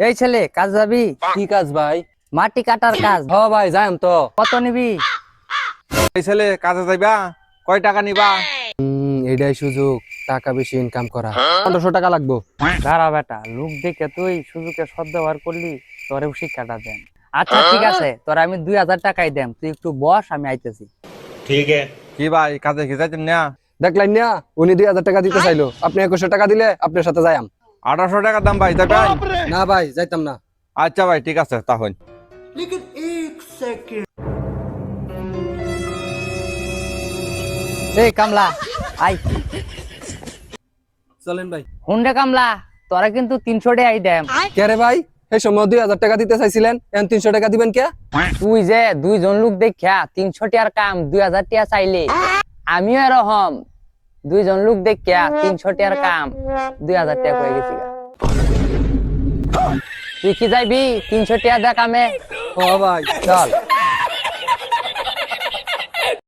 এই ছেলে কাজ যাবি? কি কাজ ভাই? মাটি কাটার কাজ। হ ভাই যাইম তো। কত নিবি? এই ছেলে কাজে যাইবা, কয় টাকা নিবা? এইটাই সুযোগ, টাকা বেশি ইনকাম করা। 1500 টাকা লাগবো। দাঁড়া বেটা, লোক দেখে তুই সুযোগে সদ্ব্যবহার করলি, তোরে শিক্ষাটা দেন। আচ্ছা ঠিক আছে, তোর আমি 2000 টাকাই দেম, তুই একটু বস, আমি আইতেছি। কি ভাই কাজে কি যাইতেন না? দেখলেন না, উনি 2000 টাকা দিতে চাইলো, আপনি 2100 টাকা দিলে আপনার সাথে যাইম। 1800 টাকা দাম ভাই, যাবেন? না ভাই যাইতাম না। আচ্ছা ভাই ঠিক আছে তাহলে। এই কামলা আই, চলেন ভাই। হুন্ডে কামলা, তোরা কিন্তু 300 টাকাই দেম। কে রে ভাই, এই সময় 2000 টাকা দিতে চাইছিলেন, এখন 300 টাকা দিবেন কে? তুই যে দুইজন লোক দেখা 300 টাকার কাম 2000 টাকা চাইলে, আমিও এরকম দুইজন লোক দেখা 300 টাকার কাম 2000 টাকা করে গেছি গা। তুই কি যাইবি 300 টাকা দে কামে? ও ভাই চল।